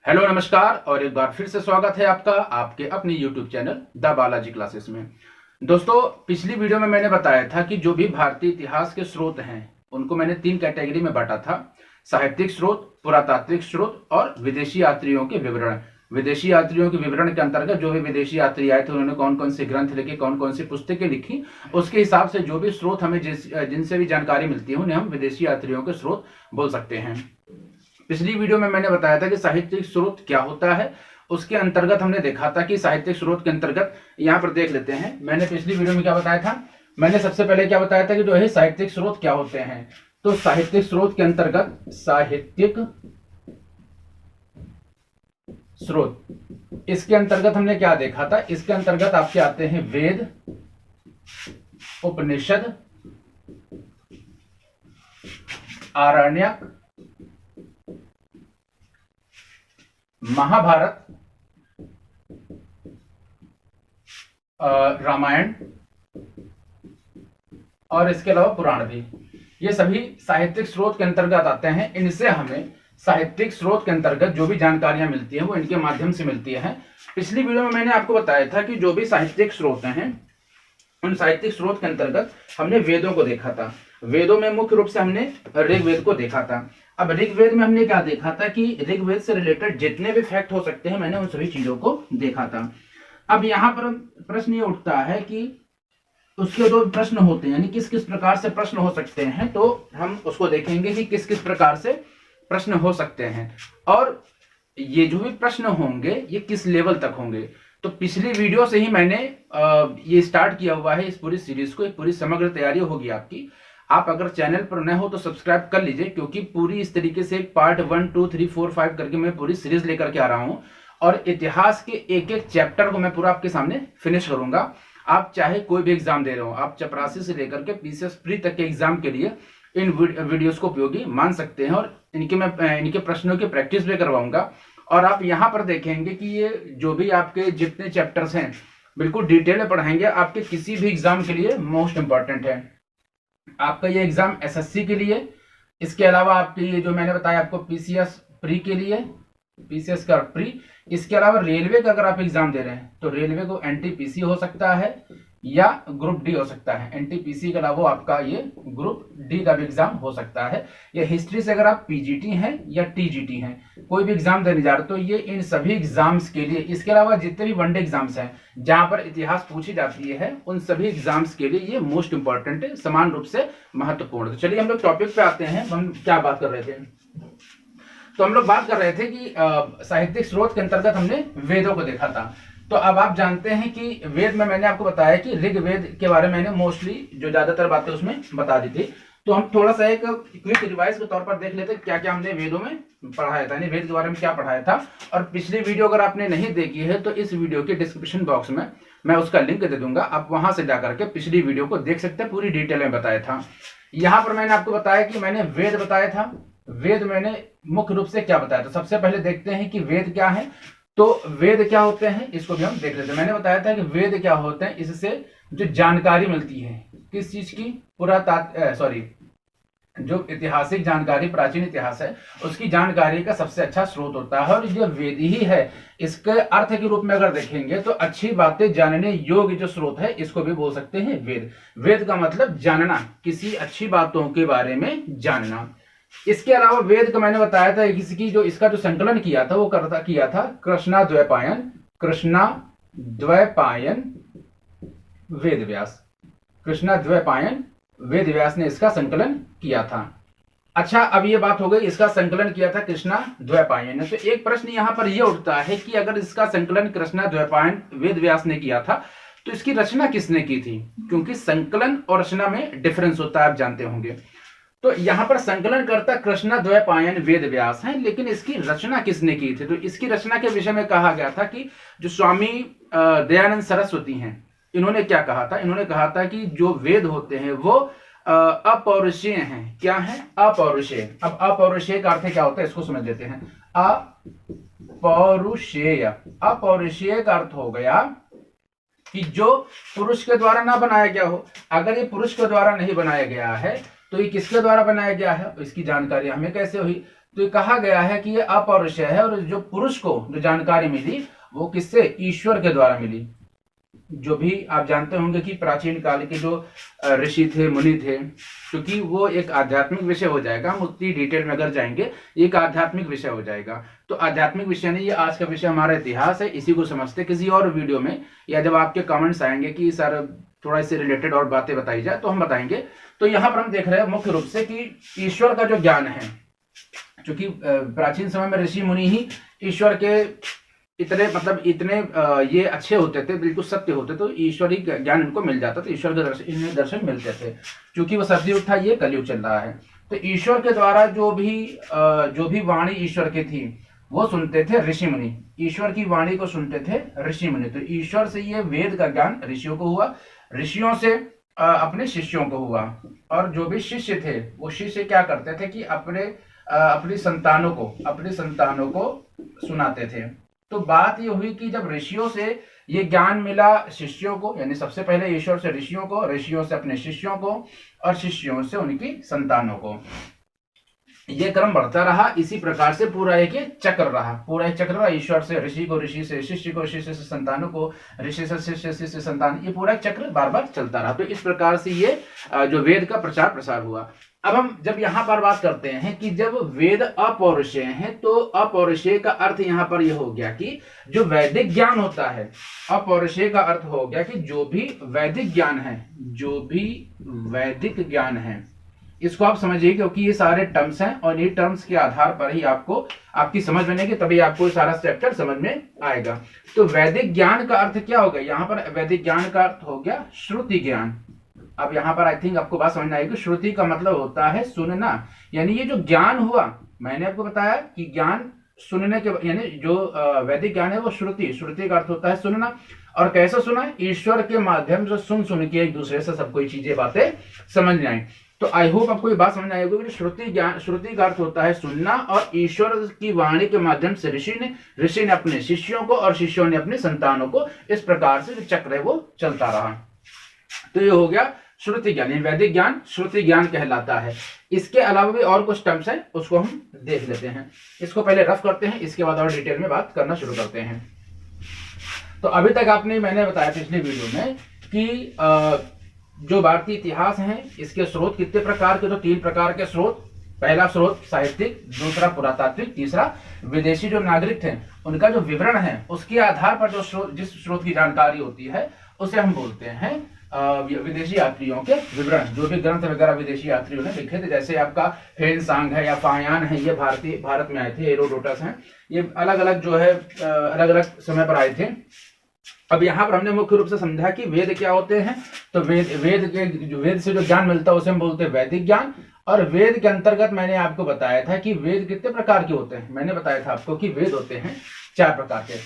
Hello नमस्कार और एक बार फिर से स्वागत है आपका आपके अपने YouTube channel the Balaji classes में। दोस्तों, पिछली वीडियो में मैंने बताया था कि जो भी भारतीय इतिहास के स्रोत हैं उनको मैंने 3 कैटेगरी में बांटा था। साहित्यिक स्रोत, पुरातात्विक स्रोत और विदेशी यात्रियों के विवरण। विदेशी यात्रियों के विवरण के अंतर्गत जो भी विदेशी यात्री आए थे उन्होंने कौन कौन से ग्रंथ लिखे, कौन कौन सी पुस्तकें लिखी, उसके हिसाब से जो भी स्रोत हमें जिनसे भी जानकारी मिलती है उन्हें हम विदेशी यात्रियों के स्रोत बोल सकते हैं। पिछली वीडियो में मैंने बताया था कि साहित्यिक स्रोत क्या होता है। उसके अंतर्गत हमने देखा था कि साहित्यिक स्रोत के अंतर्गत यहां पर देख लेते हैं। मैंने पिछली वीडियो में क्या बताया था, मैंने सबसे पहले क्या बताया था कि जो है साहित्यिक स्रोत क्या होते हैं। तो साहित्यिक स्रोत के अंतर्गत साहित्यिक स्रोत, इसके अंतर्गत हमने क्या देखा था, इसके अंतर्गत आपके आते हैं वेद, उपनिषद, आरण्यक, महाभारत, रामायण और इसके अलावा पुराण भी। ये सभी साहित्यिक स्रोत के अंतर्गत आते हैं। इनसे हमें साहित्यिक स्रोत के अंतर्गत जो भी जानकारियां मिलती हैं वो इनके माध्यम से मिलती है। पिछली वीडियो में मैंने आपको बताया था कि जो भी साहित्यिक स्रोत हैं उन साहित्यिक स्रोत के अंतर्गत हमने वेदों को देखा था। वेदों में मुख्य रूप से हमने ऋग्वेद को देखा था। अब ऋग्वेद में हमने क्या देखा था कि ऋग्वेद से रिलेटेड जितने भी फैक्ट हो सकते हैं मैंने उन सभी चीजों को देखा था। अब यहाँ पर प्रश्न ये उठता है कि उसके दो प्रश्न होते हैं, यानी किस किस प्रकार से प्रश्न हो सकते हैं। तो हम उसको देखेंगे कि किस किस प्रकार से प्रश्न हो सकते हैं और ये जो भी प्रश्न होंगे ये किस लेवल तक होंगे। तो पिछली वीडियो से ही मैंने ये स्टार्ट किया हुआ है इस पूरी सीरीज को। एक पूरी समग्र तैयारी होगी आपकी। आप अगर चैनल पर नए हो तो सब्सक्राइब कर लीजिए, क्योंकि पूरी इस तरीके से पार्ट 1, 2, 3, 4, 5 करके मैं पूरी सीरीज लेकर के आ रहा हूं और इतिहास के एक एक चैप्टर को मैं पूरा आपके सामने फिनिश करूंगा। आप चाहे कोई भी एग्जाम दे रहे हो, आप चपरासी से लेकर के पीसीएस प्री तक के एग्जाम के लिए इन वीडियोस को उपयोगी मान सकते हैं और इनके प्रश्नों की प्रैक्टिस भी करवाऊंगा। और आप यहाँ पर देखेंगे कि ये जो भी आपके जितने चैप्टर्स हैं बिल्कुल डिटेल में पढ़ाएंगे। आपके किसी भी एग्जाम के लिए मोस्ट इंपॉर्टेंट है आपका ये एग्जाम एसएससी के लिए। इसके अलावा आपके ये जो मैंने बताया आपको पीसीएस प्री के लिए, पीसीएस का प्री। इसके अलावा रेलवे का अगर आप एग्जाम दे रहे हैं तो रेलवे को एनटीपीसी हो सकता है या ग्रुप डी हो सकता है। एनटीपीसी के अलावा आपका ये ग्रुप डी का भी एग्जाम हो सकता है। या हिस्ट्री से अगर आप पीजीटी हैं या टीजीटी हैं, कोई भी एग्जाम देने जा रहे तो ये इन सभी एग्जाम्स के लिए। इसके अलावा जितने भी वनडे एग्जाम्स हैं जहां पर इतिहास पूछी जाती है उन सभी एग्जाम्स के लिए ये मोस्ट इंपॉर्टेंट है, समान रूप से महत्वपूर्ण। तो चलिए हम लोग टॉपिक पे आते हैं। हम क्या बात कर रहे थे, तो हम लोग बात कर रहे थे कि साहित्यिक स्रोत के अंतर्गत हमने वेदों को देखा था। तो अब आप जानते हैं कि वेद में मैंने आपको बताया कि ऋग्वेद के बारे में मैंने मोस्टली जो ज्यादातर बातें उसमें बता दी थी। तो हम थोड़ा सा एक क्विक रिवाइज के तौर पर देख लेते क्या क्या हमने वेदों में पढ़ाया था, यानी वेद के बारे में क्या पढ़ाया था। और पिछली वीडियो अगर आपने नहीं देखी है तो इस वीडियो के डिस्क्रिप्शन बॉक्स में मैं उसका लिंक दे दूंगा, आप वहां से जाकर के पिछली वीडियो को देख सकते हैं। पूरी डिटेल में बताया था। यहाँ पर मैंने आपको बताया कि मैंने वेद बताया था। वेद मैंने मुख्य रूप से क्या बताया था, सबसे पहले देखते हैं कि वेद क्या है। तो वेद क्या होते हैं इसको भी हम देख लेते हैं। मैंने बताया था कि वेद क्या होते हैं, इससे जो जानकारी मिलती है किस चीज की, जो ऐतिहासिक जानकारी, प्राचीन इतिहास है उसकी जानकारी का सबसे अच्छा स्रोत होता है। और ये वेद ही है, इसके अर्थ के रूप में अगर देखेंगे तो अच्छी बातें जानने योग्य जो स्रोत है इसको भी बोल सकते हैं वेद। वेद का मतलब जानना, किसी अच्छी बातों के बारे में जानना। इसके अलावा वेद का मैंने बताया था इसका जो संकलन किया था वो किया था कृष्णाद्वैपायन वेदव्यास। कृष्णाद्वैपायन वेदव्यास ने इसका संकलन किया था। अच्छा, अब ये बात हो गई, इसका संकलन किया था कृष्णाद्वैपायन ने। तो एक प्रश्न यहां पर यह उठता है कि अगर इसका संकलन कृष्णाद्वैपायन वेदव्यास ने किया था तो इसकी रचना किसने की थी, क्योंकि संकलन और रचना में डिफरेंस होता है, आप जानते होंगे। तो यहां पर संकलन करता कृष्णाद्वैपायन वेदव्यास है, लेकिन इसकी रचना किसने की थी। तो इसकी रचना के विषय में कहा गया था कि जो स्वामी दयानंद सरस्वती हैं इन्होंने क्या कहा था, इन्होंने कहा था कि जो वेद होते हैं वो अपौरुषेय हैं। क्या है? अपौरुषेय। अब अपौरुषेय का अर्थ क्या होता है इसको समझ लेते हैं। अपौरुषेय, अपौरुषेय का अर्थ हो गया कि जो पुरुष के द्वारा ना बनाया गया हो। अगर ये पुरुष के द्वारा नहीं बनाया गया है तो ये किसके द्वारा बनाया गया है, इसकी जानकारी हमें कैसे हुई। तो ये कहा गया है कि ये अपौरुषेय है, और जो पुरुष को जो जानकारी मिली वो किससे? ईश्वर के द्वारा मिली। जो भी आप जानते होंगे कि प्राचीन काल के जो ऋषि थे, मुनि थे, क्योंकि वो एक आध्यात्मिक विषय हो जाएगा, हम उतनी डिटेल में अगर जाएंगे एक आध्यात्मिक विषय हो जाएगा। तो आध्यात्मिक विषय नहीं, ये आज का विषय हमारा इतिहास है, इसी को समझते किसी और वीडियो में, या जब आपके कमेंट्स आएंगे कि सर थोड़ा इससे रिलेटेड और बातें बताई जाए तो हम बताएंगे। तो यहाँ पर हम देख रहे हैं मुख्य रूप से कि ईश्वर का जो ज्ञान है, क्योंकि प्राचीन समय में ऋषि मुनि ही ईश्वर के इतने ये अच्छे होते थे, बिल्कुल सत्य होते, तो ईश्वरी ज्ञान इनको मिल जाता था, ईश्वर के दर्शन, इन्हें दर्शन मिलते थे। क्योंकि वो सतयुग था, ये कलयुग चल रहा है, तो ईश्वर के द्वारा जो भी वाणी ईश्वर की थी वो सुनते थे ऋषि मुनि, ईश्वर की वाणी को सुनते थे ऋषि मुनि। तो ईश्वर से ये वेद का ज्ञान ऋषियों को हुआ, ऋषियों से अपने शिष्यों को हुआ, और जो भी शिष्य थे वो शिष्य क्या करते थे कि अपनी संतानों को सुनाते थे। तो बात ये हुई कि जब ऋषियों से ये ज्ञान मिला शिष्यों को, यानी सबसे पहले ईश्वर से ऋषियों को, ऋषियों से अपने शिष्यों को, और शिष्यों से उनकी संतानों को, ये क्रम बढ़ता रहा। इसी प्रकार से पूरा एक चक्र रहा, ईश्वर से ऋषि को, ऋषि से शिष्य को, शिष्य से संतानों को, ऋषि से शिष्य, शिष्य से संतान, ये पूरा चक्र बार बार चलता रहा। तो इस प्रकार से ये जो वेद का प्रचार प्रसार हुआ। अब हम जब यहाँ पर बात करते हैं कि जब वेद अपौरुषेय हैं, तो अपौरुषेय का अर्थ यहाँ पर यह हो गया कि जो वैदिक ज्ञान होता है, अपौरुषेय का अर्थ हो गया कि जो भी वैदिक ज्ञान है, इसको आप समझिए, क्योंकि ये सारे टर्म्स हैं और ये टर्म्स के आधार पर ही आपकी समझ बनेगी, तभी आपको सारा चैप्टर समझ में आएगा। तो वैदिक ज्ञान का अर्थ क्या हो गया? यहाँ पर वैदिक ज्ञान का अर्थ हो गया श्रुति ज्ञान। अब यहाँ पर आई थिंक आपको बात समझ में आएगी। श्रुति का मतलब होता है सुनना, यानी ये जो ज्ञान हुआ, मैंने आपको बताया कि ज्ञान सुनने के, यानी जो वैदिक ज्ञान है वो श्रुति का अर्थ होता है सुनना। और कैसे सुना? ईश्वर के माध्यम से सुन के एक दूसरे से सब कोई चीजें, बातें समझ में आई। तो आई होप आपको ये बात समझ में आएगी कि श्रुति का अर्थ होता है सुनना, और ईश्वर की वाणी के माध्यम से ऋषि ने अपने शिष्यों को, और शिष्यों ने अपने संतानों को, इस प्रकार से जो चक्र है वो चलता रहा। तो ये हो गया श्रुति ज्ञान, वैदिक ज्ञान श्रुति ज्ञान कहलाता है। इसके अलावा भी और कुछ टर्म्स हैं, उसको हम देख लेते हैं। इसको पहले रफ करते हैं, इसके बाद और डिटेल में बात करना शुरू करते हैं। तो अभी तक मैंने बताया पिछले वीडियो में कि जो भारतीय इतिहास है इसके स्रोत कितने प्रकार के? तो 3 प्रकार के स्रोत। पहला स्रोत साहित्यिक, दूसरा पुरातात्विक, तीसरा विदेशी जो नागरिक थे उनका जो विवरण है उसके आधार पर जिस स्रोत की जानकारी होती है उसे हम बोलते हैं विदेशी यात्रियों के विवरण। जो भी ग्रंथ वगैरह विदेशी यात्रियों ने लिखे थे, जैसे आपका हेनसांग है या फायान है, ये भारत में आए थे, हेरोडोटस हैं, ये अलग अलग जो है अलग अलग समय पर आए थे। अब यहाँ पर हमने मुख्य रूप से समझा कि वेद क्या होते हैं। तो वेद से जो ज्ञान मिलता है उसे हम बोलते हैं वैदिक ज्ञान। और वेद के अंतर्गत मैंने आपको बताया था कि वेद कितने प्रकार के होते हैं। मैंने बताया था आपको कि वेद होते हैं 4 प्रकार के।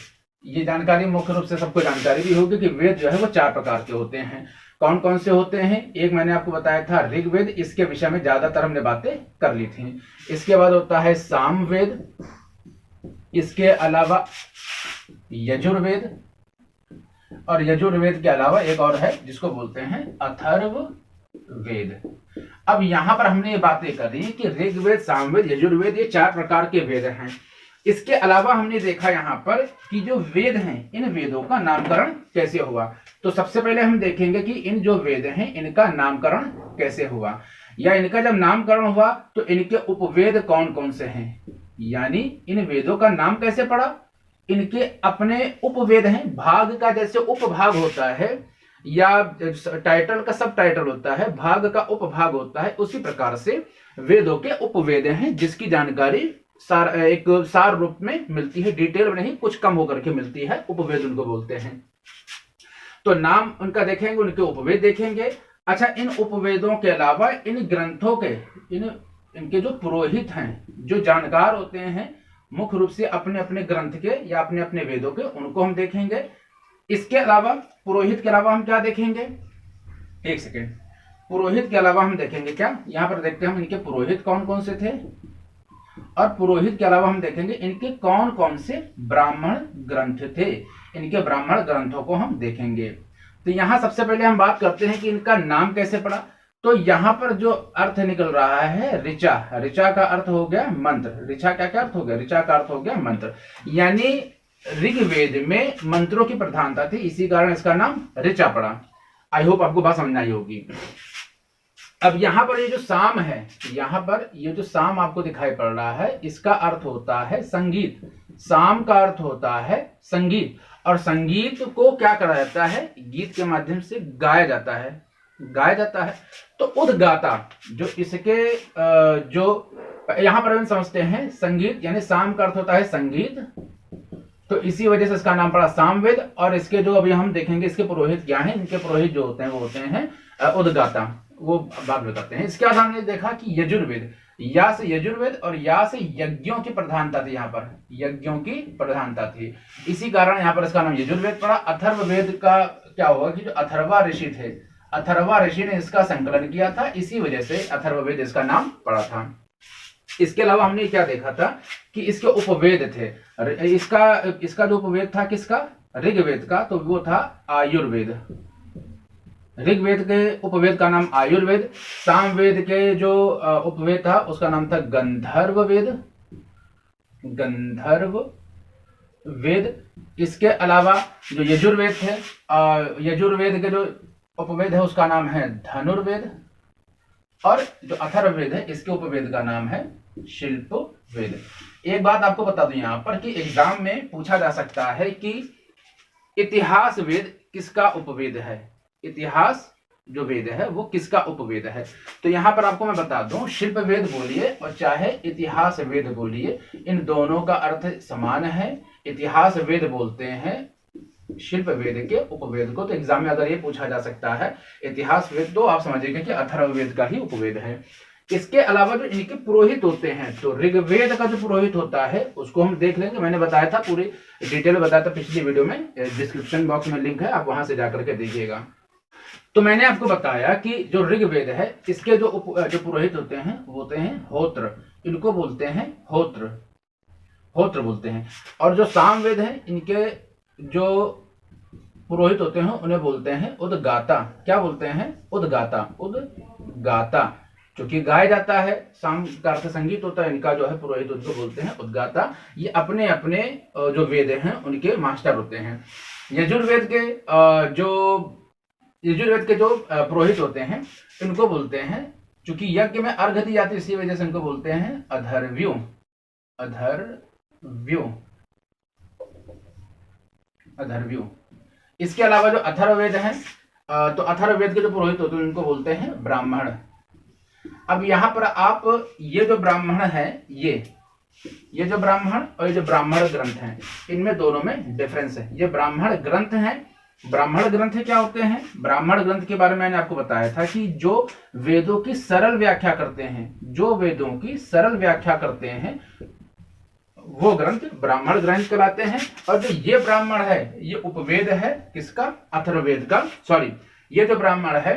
ये जानकारी मुख्य रूप से सबको जानकारी भी होगी कि वेद जो है वो 4 प्रकार के होते हैं। कौन कौन से होते हैं? एक मैंने आपको बताया था ऋग्वेद, इसके विषय में ज्यादातर हमने बातें कर ली थी। इसके बाद होता है सामवेद, इसके अलावा यजुर्वेद, और यजुर्वेद के अलावा एक और है जिसको बोलते हैं अथर्ववेद। अब यहाँ पर हमने ये बातें कर रही कि ऋग्वेद, सामवेद, यजुर्वेद, ये 4 प्रकार के वेद हैं। इसके अलावा हमने देखा यहाँ पर कि जो वेद हैं, इन वेदों का नामकरण कैसे हुआ। तो सबसे पहले हम देखेंगे कि इन जो वेद हैं इनका नामकरण कैसे हुआ, या इनका जब नामकरण हुआ तो इनके उपवेद कौन कौन से हैं, यानी इन वेदों का नाम कैसे पड़ा। इनके अपने उपवेद हैं, भाग का जैसे उपभाग होता है या टाइटल का सब टाइटल होता है, भाग का उपभाग होता है, उसी प्रकार से वेदों के उपवेद हैं जिसकी जानकारी एक सार रूप में मिलती है, डिटेल में नहीं, कुछ कम होकर के मिलती है, उपवेद उनको बोलते हैं। तो नाम उनका देखेंगे, उनके उपवेद देखेंगे। अच्छा, इन उपवेदों के अलावा इन ग्रंथों के इनके जो पुरोहित हैं, जो जानकार होते हैं मुख्य रूप से अपने अपने ग्रंथ के या अपने अपने वेदों के, उनको हम देखेंगे। इसके अलावा पुरोहित के अलावा हम क्या देखेंगे? एक सेकेंड, पुरोहित के अलावा हम देखेंगे क्या, यहाँ पर देखते हैं हम इनके पुरोहित कौन कौन से थे, और पुरोहित के अलावा हम देखेंगे इनके कौन कौन से ब्राह्मण ग्रंथ थे। इनके ब्राह्मण ग्रंथों को हम देखेंगे। तो यहाँ सबसे पहले हम बात करते हैं कि इनका नाम कैसे पड़ा। तो यहाँ पर जो अर्थ निकल रहा है ऋचा, ऋचा का अर्थ हो गया मंत्र, ऋचा का क्या अर्थ हो गया, ऋचा का अर्थ हो गया मंत्र, यानी ऋग्वेद में मंत्रों की प्रधानता थी, इसी कारण इसका नाम ऋचा पड़ा। आई होप आपको बात समझ आई होगी। अब यहाँ पर ये जो साम है, यहाँ पर ये जो साम आपको दिखाई पड़ रहा है, इसका अर्थ होता है संगीत। साम का अर्थ होता है संगीत, और संगीत को क्या करा जाता है, गीत के माध्यम से गाया जाता है, गाया जाता है। तो उद्गाता जो इसके जो यहाँ पर हम समझते हैं संगीत, यानी साम का अर्थ होता है संगीत, तो इसी वजह से इसका नाम पड़ा सामवेद। और इसके जो अभी हम देखेंगे इसके पुरोहित क्या हैं, इनके पुरोहित जो होते हैं वो होते हैं उद्गाता, वो बाद में करते हैं। इसके बाद हमने देखा कि यजुर्वेद, या से यजुर्वेद और या से यज्ञों की प्रधानता थी, यहाँ पर यज्ञों की प्रधानता थी, इसी कारण यहाँ पर इसका नाम यजुर्वेद पड़ा। अथर्ववेद का क्या हुआ कि जो अथर्वा ऋषि थे, अथर्वा ऋषि ने इसका संकलन किया था, इसी वजह से अथर्ववेद इसका नाम पड़ा था। इसके अलावा हमने क्या देखा था कि इसके उपवेद थे, इसका जो उपवेद था किसका, ऋग्वेद का, तो वो था आयुर्वेद। ऋग्वेद के उपवेद का नाम आयुर्वेद, सामवेद के जो उपवेद था उसका नाम था गंधर्व वेद, गंधर्व वेद। इसके अलावा जो यजुर्वेद थे, यजुर्वेद के जो उपवेद है उसका नाम है धनुर्वेद, और जो अथर्ववेद है इसके उपवेद का नाम है शिल्प वेद। एक बात आपको बता दूं यहाँ पर कि एग्जाम में पूछा जा सकता है कि इतिहास वेद किसका उपवेद है, इतिहास जो वेद है वो किसका उपवेद है। तो यहाँ पर आपको मैं बता दूं, शिल्प वेद बोलिए और चाहे इतिहास वेद बोलिए, इन दोनों का अर्थ समान है। इतिहास वेद बोलते हैं शिल्प वेद के उपवेद को। तो एग्जाम में अगर ये पूछा जा सकता है इतिहास वेद, तो आप समझिएगा कि अथर्ववेद का ही उपवेद है। इसके अलावा जो इनके पुरोहित होते हैं, तो ऋग्वेद का जो पुरोहित होता है उसको हम देख लेंगे। मैंने बताया था, पूरी डिटेल बताया था पिछली वीडियो में, डिस्क्रिप्शन बॉक्स में लिंक है, आप वहां से जाकर के देखिएगा। तो मैंने आपको बताया कि जो ऋग्वेद है इसके जो पुरोहित होते हैं वो होते हैं होत्र, इनको बोलते हैं होत्र, होत्र बोलते हैं। और जो सामवेद है इनके जो पुरोहित होते हैं उन्हें बोलते हैं उद्गाता। क्या बोलते हैं, उद्गाता, उद्गाता, क्योंकि गाया जाता है, साम का अर्थ संगीत होता है, इनका जो है पुरोहित उनको बोलते हैं उद्गाता। ये अपने अपने जो वेद हैं उनके मास्टर होते हैं। यजुर्वेद के जो पुरोहित होते हैं इनको बोलते हैं, चूंकि यज्ञ में अर्घ दी जाती है इसी वजह से इनको बोलते हैं अधर्व्यू, अधर्व्यू, अधर्व्यू। इसके अलावा जो अथर्ववेद है, तो अथर्ववेद के जो पुरोहित होते हैं उनको बोलते हैं ब्राह्मण। अब यहाँ पर आप ये जो ब्राह्मण है, ये जो ब्राह्मण और ये जो ब्राह्मण ग्रंथ हैं, इनमें दोनों में डिफरेंस है। ये ब्राह्मण ग्रंथ हैं। ब्राह्मण ग्रंथ क्या होते हैं, ब्राह्मण ग्रंथ के बारे में मैंने आपको बताया था कि जो वेदों की सरल व्याख्या करते हैं, जो वेदों की सरल व्याख्या करते हैं वो ग्रंथ ब्राह्मण ग्रंथ कहलाते हैं। और जो ये ब्राह्मण है ये उपवेद है किसका, अथर्ववेद का। सॉरी, ये जो ब्राह्मण है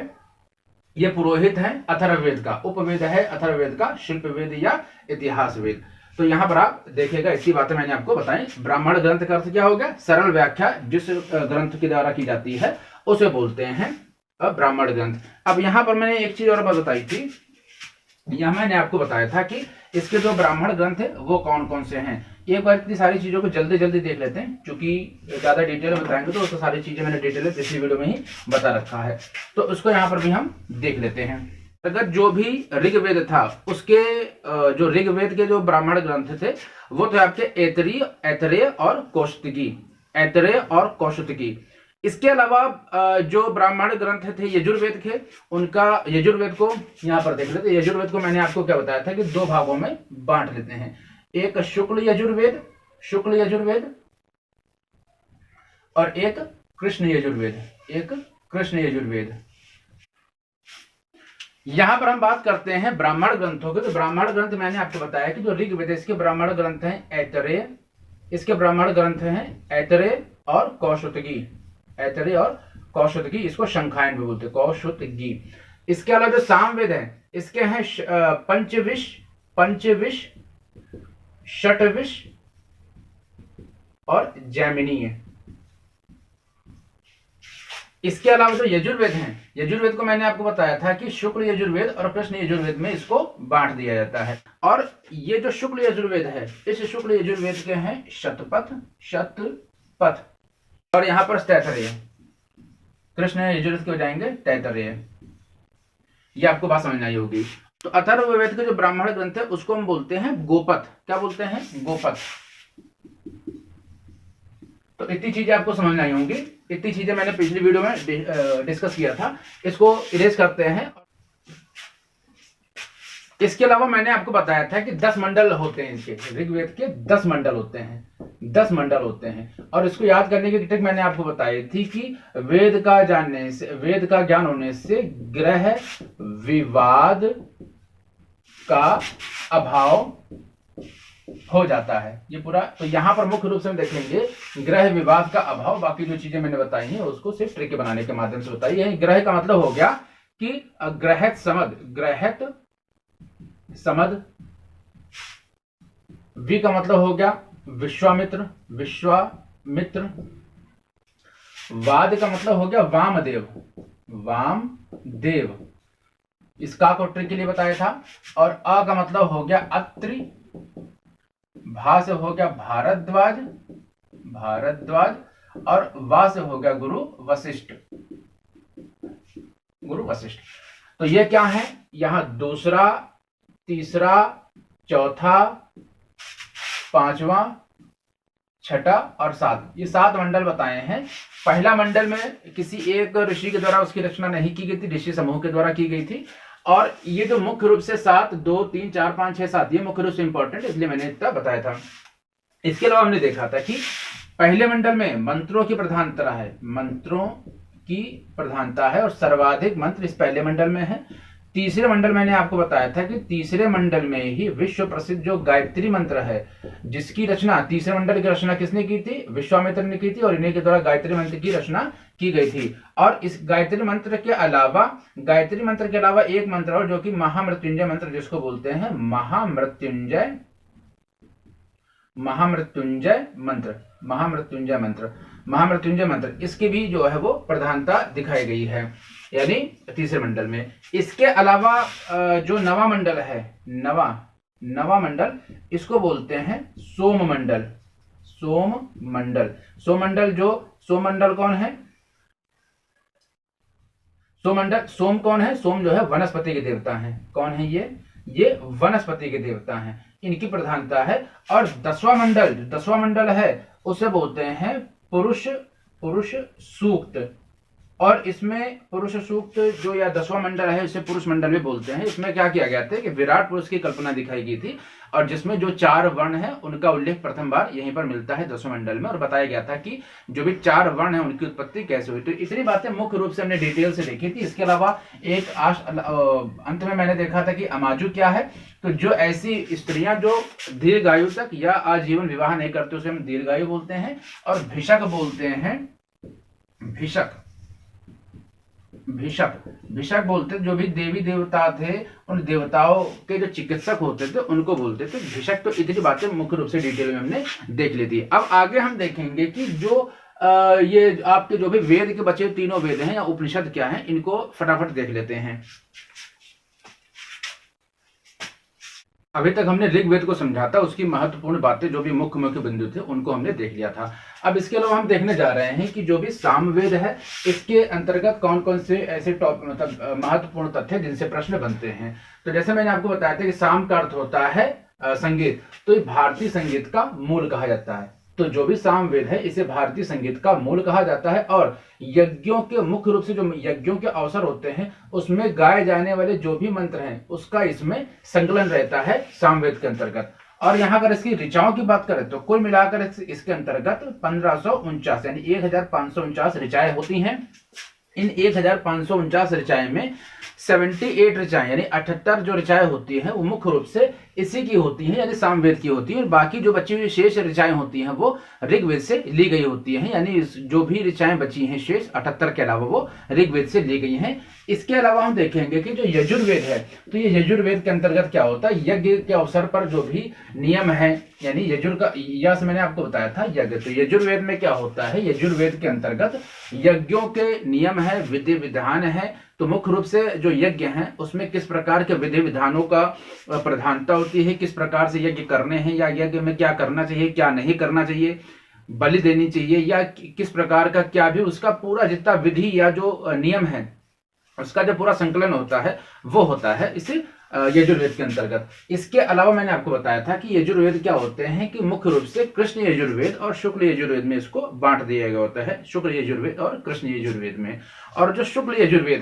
ये पुरोहित है अथर्ववेद का, उपवेद है अथर्ववेद का शिल्प वेद या इतिहास वेद। तो यहाँ पर आप देखिएगा, इसी बातें मैंने आपको बताई। ब्राह्मण ग्रंथ का अर्थ क्या हो गया, सरल व्याख्या जिस ग्रंथ के द्वारा की जाती है उसे बोलते हैं ब्राह्मण ग्रंथ। अब यहाँ पर मैंने एक चीज और बात बताई थी, यह मैंने आपको बताया था कि इसके जो ब्राह्मण ग्रंथ है वो कौन कौन से हैं। एक बार इतनी सारी चीजों को जल्दी जल्दी देख लेते हैं, क्योंकि ज्यादा डिटेल में बताएंगे तो सारी चीजें मैंने डिटेल पिछली वीडियो में ही बता रखा है, तो उसको यहाँ पर भी हम देख लेते हैं। अगर जो भी ऋग्वेद था उसके जो ऋग्वेद के जो ब्राह्मण ग्रंथ थे वो थे आपके ऐतरेय और कौशिकी, ऐतरेय और कौशिकी। इसके अलावा जो ब्राह्मण ग्रंथ थे यजुर्वेद के, उनका यजुर्वेद को यहाँ पर देख लेते हैं। यजुर्वेद को मैंने आपको क्या बताया था कि दो भागों में बांट लेते हैं, एक शुक्ल यजुर्वेद, शुक्ल यजुर्वेद, और एक कृष्ण यजुर्वेद, एक कृष्ण यजुर्वेद। यहां पर हम बात करते हैं ब्राह्मण ग्रंथों के। तो ब्राह्मण ग्रंथ मैंने आपको बताया कि जो ऋग्वेद इसके ब्राह्मण ग्रंथ हैं ऐतरेय, इसके ब्राह्मण ग्रंथ हैं ऐतरेय और कौशिकी, ऐतरेय और कौशिकी, इसको शंखायन भी बोलते हैं, कौशिकी। इसके अलावा जो सामवेद है इसके हैं पंचविश, पंचविश, षटविश और जैमिनीय। इसके अलावा जो यजुर्वेद हैं, यजुर्वेद को मैंने आपको बताया था कि शुक्ल यजुर्वेद और कृष्ण यजुर्वेद में इसको बांट दिया जाता है। और ये जो शुक्ल यजुर्वेद है, इस शुक्ल यजुर्वेद के हैं शतपथ और यहाँ पर तैतरेय। कृष्ण यजुर्वेद के हो जाएंगे तैतरेय। ये आपको बात समझ आई होगी। तो अथर्ववेद के जो ब्राह्मण ग्रंथ है उसको हम बोलते हैं गोपथ। क्या बोलते हैं? गोपथ। तो इतनी चीजें आपको समझ आई होंगी। इतनी चीजें मैंने पिछली वीडियो में डिस्कस किया था। इसको इरेज करते हैं। इसके अलावा मैंने आपको बताया था कि 10 मंडल होते हैं इसके, ऋग्वेद के 10 मंडल होते हैं, 10 मंडल होते हैं। और इसको याद करने की ट्रिक मैंने आपको बताई थी कि वेद का जानने से, वेद का ज्ञान होने से ग्रह विवाद का अभाव हो जाता है। ये पूरा, तो यहां पर मुख्य रूप से हम देखेंगे ग्रह विवाद का अभाव। बाकी जो चीजें मैंने बताई हैं उसको सिर्फ ट्रिक बनाने के माध्यम से बताई है। ग्रह का मतलब हो गया कि ग्रहत समद, वि का मतलब हो गया विश्वामित्र, वाद का मतलब हो गया वामदेव। इसका को ट्रिक के लिए बताया था। और अ का मतलब हो गया अत्रि, भा से हो गया भारद्वाज और वा से हो गया गुरु वशिष्ठ। तो ये क्या है? यहां दूसरा, तीसरा, चौथा, पांचवा, छठा और सात, ये 7 मंडल बताए हैं। पहला मंडल में किसी एक ऋषि के द्वारा उसकी रचना नहीं की गई थी, ऋषि समूह के द्वारा की गई थी। और ये जो मुख्य रूप से 7, 2, 3, 4, 5, 6, 7 ये मुख्य रूप से इंपॉर्टेंट, इसलिए मैंने इतना बताया था। इसके अलावा हमने देखा था कि पहले मंडल में मंत्रों की प्रधानता है, और सर्वाधिक मंत्र इस पहले मंडल में है। तीसरे मंडल मैंने आपको बताया था कि तीसरे मंडल में ही विश्व प्रसिद्ध जो गायत्री मंत्र है, जिसकी रचना, तीसरे मंडल की रचना किसने की थी? विश्वामित्र ने की थी। और इन्हीं के द्वारा गायत्री मंत्र की रचना की गई थी। और इस गायत्री मंत्र के अलावा एक मंत्र और, जो कि महामृत्युंजय मंत्र, जिसको बोलते हैं महामृत्युंजय मंत्र, इसकी भी जो है वो प्रधानता दिखाई गई है, यानी तीसरे मंडल में। इसके अलावा जो नवा मंडल है, नवा मंडल, इसको बोलते हैं सोममंडल। सोममंडल कौन है? सोम कौन है? सोम जो है वनस्पति के देवता हैं। कौन है ये वनस्पति के देवता हैं, इनकी प्रधानता है। और 10वां मंडल है उसे बोलते हैं पुरुष सूक्त। और इसमें पुरुष सूक्त जो, या 10वां मंडल है, इसे पुरुष मंडल भी बोलते हैं। इसमें क्या किया गया था कि विराट पुरुष की कल्पना दिखाई गई थी, और जिसमें जो 4 वर्ण है उनका उल्लेख प्रथम बार यहीं पर मिलता है 10वें मंडल में। और बताया गया था कि जो भी 4 वर्ण है उनकी उत्पत्ति कैसे हुई। तो इतनी बातें मुख्य रूप से हमने डिटेल से देखी थी। इसके अलावा एक अंत में मैंने देखा था कि अमाजु क्या है। तो जो ऐसी स्त्रियां जो दीर्घायु तक या आजीवन विवाह नहीं करते उसे हम दीर्घायु बोलते हैं। और भिषक बोलते हैं, भिषक बोलते, जो भी देवी देवता थे उन देवताओं के जो चिकित्सक होते थे उनको बोलते थे भिषक। तो इतनी बातें मुख्य रूप से डिटेल में हमने देख ली थी। अब आगे हम देखेंगे कि जो ये आपके जो भी वेद के बचे 3 वेद हैं या उपनिषद क्या हैं, इनको फटाफट देख लेते हैं। अभी तक हमने ऋग्वेद को समझा था, उसकी महत्वपूर्ण बातें, जो भी मुख्य बिंदु थे उनको हमने देख लिया था। अब इसके अलावा हम देखने जा रहे हैं कि जो भी सामवेद है, इसके अंतर्गत कौन कौन से ऐसे महत्वपूर्ण तथ्य जिनसे प्रश्न बनते हैं। तो जैसे मैंने आपको बताया था कि साम का अर्थ होता है संगीत। तो ये भारतीय संगीत का मूल कहा जाता है। तो जो भी सामवेद है इसे भारतीय संगीत का मूल कहा जाता है। और यज्ञों के, मुख्य रूप से जो यज्ञों के अवसर होते हैं उसमें गाए जाने वाले जो भी मंत्र हैं उसका इसमें संकलन रहता है सामवेद के अंतर्गत। और यहाँ अगर इसकी ऋचाओं की बात करें तो कुल मिलाकर इसके अंतर्गत 1549 यानी 1549 ऋचाएं होती हैं। इन 1549 ऋचाएं में 78 ऋचाएं यानी 78 जो ऋचाएं होती हैं वो मुख्य रूप से इसी की होती हैं, यानी सामवेद की होती है। और बाकी जो बची हुई शेष ऋचाएं होती हैं वो ऋग्वेद से ली गई होती हैं, यानी जो भी ऋचाएं बची हैं शेष 78 के अलावा वो ऋग्वेद से ली गई हैं। इसके अलावा हम देखेंगे कि जो यजुर्वेद है, तो ये यजुर्वेद के अंतर्गत क्या होता है, यज्ञ के अवसर पर जो भी नियम है यानी यजुर का यस मैंने आपको बताया था यज्ञ। तो यजुर्वेद में क्या होता है, यजुर्वेद के अंतर्गत यज्ञों के नियम है, विधि विधान है। तो मुख्य रूप से जो यज्ञ हैं उसमें किस प्रकार के विधि विधानों का प्रधानता होती है, किस प्रकार से यज्ञ करने हैं, या यज्ञ में क्या करना चाहिए क्या नहीं करना चाहिए, बलि देनी चाहिए या किस प्रकार का क्या भी, उसका पूरा जितना विधि या जो नियम है उसका जो पूरा संकलन होता है वो होता है इसे यजुर्वेद के अंतर्गत। इसके अलावा मैंने आपको बताया था कि यजुर्वेद क्या होते हैं कि मुख्य रूप से कृष्ण यजुर्वेद और शुक्ल यजुर्वेद में इसको बांट दिया गया होता है, शुक्ल यजुर्वेद और कृष्ण यजुर्वेद में। और जो शुक्ल यजुर्वेद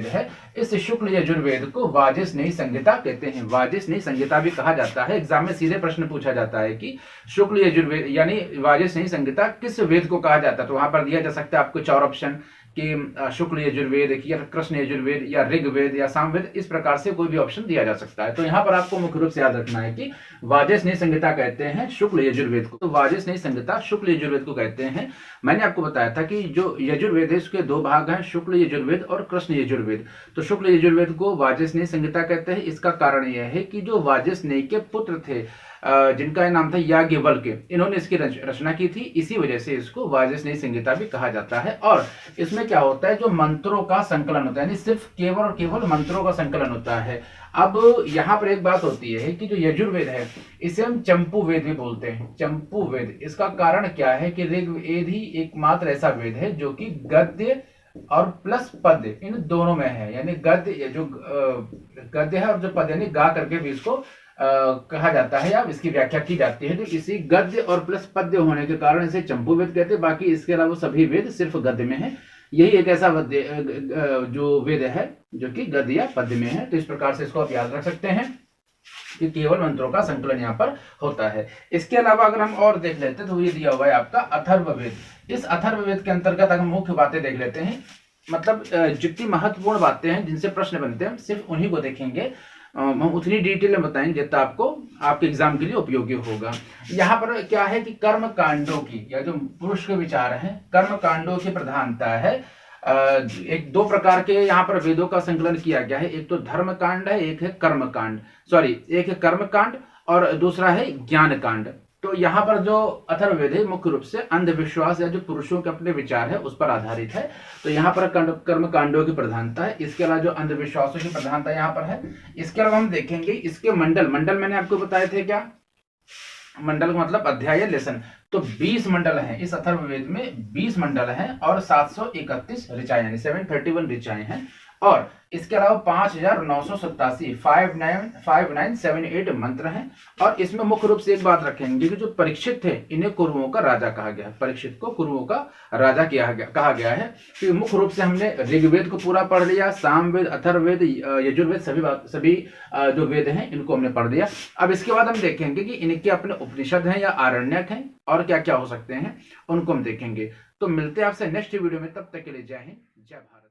है, इस शुक्ल यजुर्वेद को वाजस्नेयी संहिता कहते हैं। वाजस्नेयी संहिता भी कहा जाता है। एग्जाम में सीधे प्रश्न पूछा जाता है कि शुक्ल यजुर्वेद यानी वाजस्नेयी संहिता किस वेद को कहा जाता है। तो वहां पर दिया जा सकता है आपको 4 ऑप्शन कि शुक्ल यजुर्वेद या कृष्ण यजुर्वेद या ऋग्वेद या सामवेद, इस प्रकार से कोई भी ऑप्शन दिया जा सकता है। तो यहाँ पर आपको मुख्य रूप से याद रखना है कि वाजस्नेयी संहिता कहते हैं शुक्ल यजुर्वेद को। तो वाजस्नेयी संहिता शुक्ल यजुर्वेद को कहते हैं। मैंने आपको बताया था कि जो यजुर्वेद है उसके 2 भाग हैं, शुक्ल यजुर्वेद और कृष्ण यजुर्वेद। तो शुक्ल यजुर्वेद को वाजस्नेयी संहिता कहते हैं। इसका कारण यह है कि जो वाजस्नेयी के पुत्र थे जिनका नाम था याज्ञवल्क्य, इन्होंने इसकी रचना की थी, इसी वजह से इसको वाजस्नेयी संहिता भी कहा जाता है। और इसमें क्या होता है, जो मंत्रों का संकलन होता है, यानी सिर्फ केवल और केवल मंत्रों का संकलन होता है। अब यहाँ पर एक बात होती है कि जो यजुर्वेद है इसे हम चंपू वेद भी बोलते हैं, चंपू वेद। इसका कारण क्या है कि ऋग्वेद ही एकमात्र ऐसा वेद है जो कि गद्य और प्लस पद्य इन दोनों में है। यानी गद्य जो गद्य है और जो पद्य यानी गा करके भी इसको कहा जाता है या इसकी व्याख्या की जाती है। तो इसी गद्य और प्लस पद्य होने के कारण इसे चंपू वेद कहते हैं। बाकी इसके अलावा सभी वेद सिर्फ गद्य में है। यही एक ऐसा जो वेद है जो कि गद्य या पद्य में है। तो इस प्रकार से इसको आप याद रख सकते हैं कि केवल मंत्रों का संकलन यहाँ पर होता है। इसके अलावा अगर हम और देख लेते हैं तो ये दिया हुआ है आपका अथर्ववेद। इस अथर्ववेद के अंतर्गत अगर मुख्य बातें देख लेते हैं, मतलब जितनी महत्वपूर्ण बातें हैं जिनसे प्रश्न बनते हैं सिर्फ उन्हीं को देखेंगे, हम उतनी डिटेल में बताएंगे जितना आपको आपके एग्जाम के लिए उपयोगी होगा। यहाँ पर क्या है कि कर्म कांडों की या जो पुरुष के विचार हैं, कर्म कांडों की प्रधानता है। एक 2 प्रकार के यहाँ पर वेदों का संकलन किया गया है। एक तो धर्म कांड है, एक है कर्म कांड, एक है कर्म कांड और दूसरा है ज्ञान कांड। तो यहाँ पर जो अथर्ववेद है मुख्य रूप से अंधविश्वास या जो पुरुषों के अपने विचार है उस पर आधारित है। तो यहाँ पर कर्म कांडों की प्रधानता है। इसके अलावा जो अंधविश्वासों की प्रधानता यहाँ पर है। इसके अलावा हम देखेंगे इसके मंडल मैंने आपको बताए थे क्या, मंडल का मतलब अध्याय लेसन। तो 20 मंडल हैं इस अथर्ववेद में, 20 मंडल हैं और 731 ऋचाएं यानी 731 ऋचाएं हैं। और इसके अलावा 5987 5978 मंत्र हैं। और इसमें मुख्य रूप से एक बात रखेंगे कि जो परीक्षित थे इन्हें कुरुओं का राजा कहा गया है। परीक्षित को कुरुओं का राजा कहा गया है। तो मुख्य रूप से हमने ऋग्वेद को पूरा पढ़ लिया, सामवेद, अथर्ववेद, यजुर्वेद, सभी जो वेद हैं इनको हमने पढ़ लिया। अब इसके बाद हम देखेंगे कि इनके अपने उपनिषद हैं या आरण्यक हैं और क्या क्या हो सकते हैं उनको हम देखेंगे। तो मिलते हैं आपसे नेक्स्ट वीडियो में, तब तक के लिए जय हिंद जय भारत।